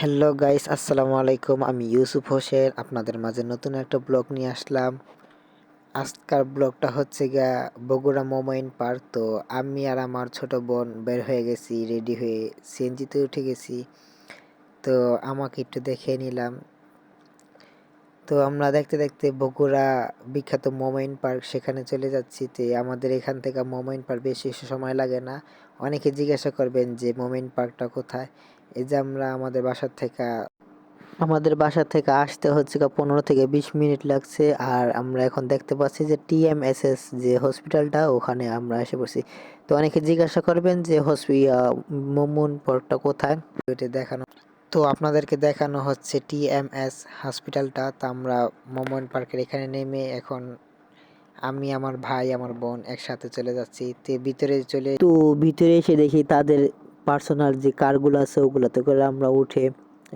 Hello guys, আসসালামু আলাইকুম। আমি ইউসুফ হোসেন আপনাদের মাঝে নতুন একটা ব্লগ নিয়ে আসলাম। আজকের ব্লগটা হচ্ছে গিয়া বগুড়া মোমাইন পার্ক। তো আমি আর আমার ছোট বোন বের হয়ে গেছি, রেডি হয়ে সিএনজিতে উঠে গেছি। তো আমাকে একটু দেখে নিলাম। তো আমরা দেখতে দেখতে বগুড়া বিখ্যাত মোমাইন পার্ক সেখানে চলে যাচ্ছি। তো আমাদের এখান থেকে মোমাইন পার্ক বেশি সময় লাগে না। অনেকে জিজ্ঞাসা করবেন যে মোমাইন পার্কটা কোথায়। এই যে আমরা আমাদের বাসা থেকে আসতে হচ্ছে 15 থেকে 20 মিনিট লাগছে। আর আমরা এখন দেখতে পাচ্ছি যে টিএমএসএস যে হসপিটালটা, ওখানে আমরা এসে পড়ছি। তো অনেকে জিজ্ঞাসা করবেন যে মোমন পার্কটা কোথায়, ওইটা দেখানো। তো আপনাদেরকে দেখানো হচ্ছে টিএমএস হসপিটালটা। তো আমরা মোমন পার্কের এখানে নেমে এখন আমি, আমার ভাই, আমার বোন একসাথে চলে যাচ্ছি। তো ভিতরে এসে দেখি তাদের পার্সোনাল যে কারগুলো আছে ওগুলোতে করে আমরা উঠে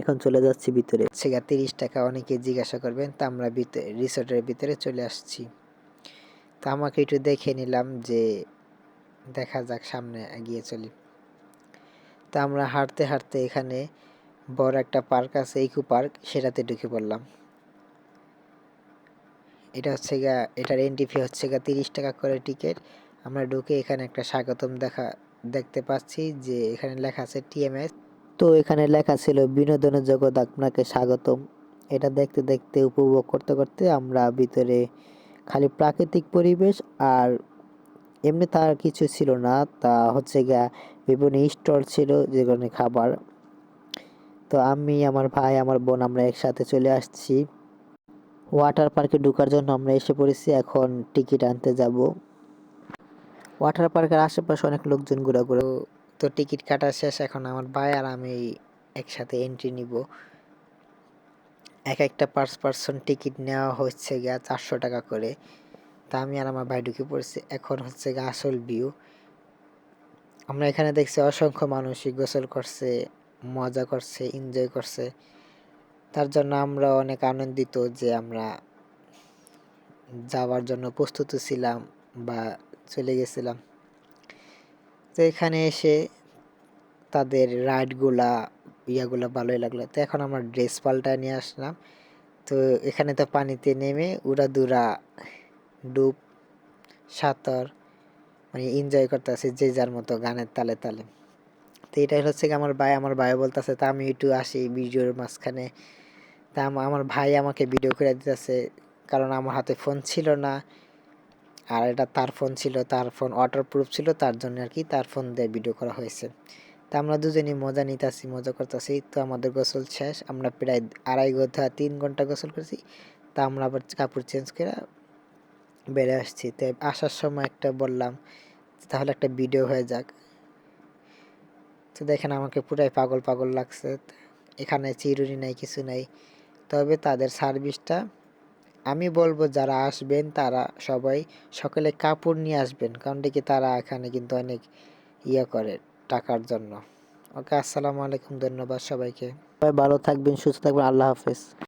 এখন চলে যাচ্ছি ভিতরে। 30 টাকা, অনেকে জিজ্ঞাসা করবেন। তা আমরা রিসোর্টের ভিতরে চলে আসছি। তা আমাকে একটু দেখে নিলাম যে দেখা যাক, সামনে এগিয়ে চলি। তা আমরা হাঁটতে হাঁটতে এখানে বড় একটা পার্ক আছে, ইকো পার্ক, সেটাতে ঢুকে পড়লাম। এটার এন্ট্রি ফি হচ্ছে 30 টাকা করে টিকিট। আমরা ঢুকে এখানে একটা স্বাগতম দেখতে পাচ্ছি যে এখানে লেখা আছে টিএমএস। তো এখানে লেখা ছিল বিনোদনের জগৎ আপনাকে স্বাগতম। এটা দেখতে দেখতে উপভোগ করতে করতে আমরা ভিতরে খালি প্রাকৃতিক পরিবেশ আর এমনি তার কিছু ছিল না। তা হচ্ছে গিয়া বিভিন্ন স্টল ছিল যেখানে খাবার। তো আমি, আমার ভাই, আমার বোন আমরা একসাথে চলে আসছি। ওয়াটার পার্কে ঢোকার জন্য আমরা এসে পড়েছি, এখন টিকিট আনতে যাব। ওয়াটার পার্কের আশেপাশে অনেক লোকজন ঘোরাঘুরি। তো টিকিট কাটা শেষ, এখন আমার ভাই আর আমি একসাথে এন্ট্রি নিব। এক একটা পার্সন টিকিট নেওয়া হচ্ছে গিয়া 400 টাকা করে। তা আমি আর আমার ভাই ঢুকে পড়ছি। এখন হচ্ছে গিয়া আসল ভিউ। আমরা এখানে দেখছি অসংখ্য মানুষই গোসল করছে, মজা করছে, এনজয় করছে। তার জন্য আমরা অনেক আনন্দিত যে আমরা যাওয়ার জন্য প্রস্তুত ছিলাম বা চলে গেছিলাম। তো এখানে এসে তাদের ইয়াগুলা ভালোই লাগলো। তো এখন আমার ড্রেস পাল্টায় নিয়ে আসলাম। তো এখানে তো পানিতে নেমে উড়াদুরা, ডুব, সাঁতার, মানে এনজয় করতেছে যে যার মতো গানের তালে তালে। তো এটাই হচ্ছে কি আমার ভাই বলতেছে তা আমি একটু আসি ভিডিওর মাঝখানে। তা আমার ভাই আমাকে ভিডিও করে দিতেছে, কারণ আমার হাতে ফোন ছিল না। আর এটা তার ফোন ছিল, তার ফোন ওয়াটারপ্রুফ ছিল, তার জন্য আর কি তার ফোন দিয়ে ভিডিও করা হয়েছে। তা আমরা দুজনই মজা নিতেছি, মজা করতেছি। তো আমাদের গোসল শেষ, আমরা প্রায় 2.5 ঘন্টা 3 ঘন্টা গোসল করছি। তা আমরা আবার কাপড় চেঞ্জ করে বেড়ে আসছি। তো আসার সময় একটা বললাম তাহলে একটা ভিডিও হয়ে যাক। তো দেখেন আমাকে পুরাই পাগল পাগল লাগছে। এখানে চিরুনি নাই, কিছু নাই। তবে তাদের সার্ভিসটা, আমি বলবো যারা আসবেন তারা সকলে কাপড় নিয়ে আসবেন, কারণ দেখি তারা এখানে কিন্তু অনেক করে টাকার জন্য। ওকে, আসসালামু আলাইকুম, ধন্যবাদ সবাইকে। সবাই ভালো থাকবেন, সুস্থ থাকবেন, আল্লাহ হাফেজ।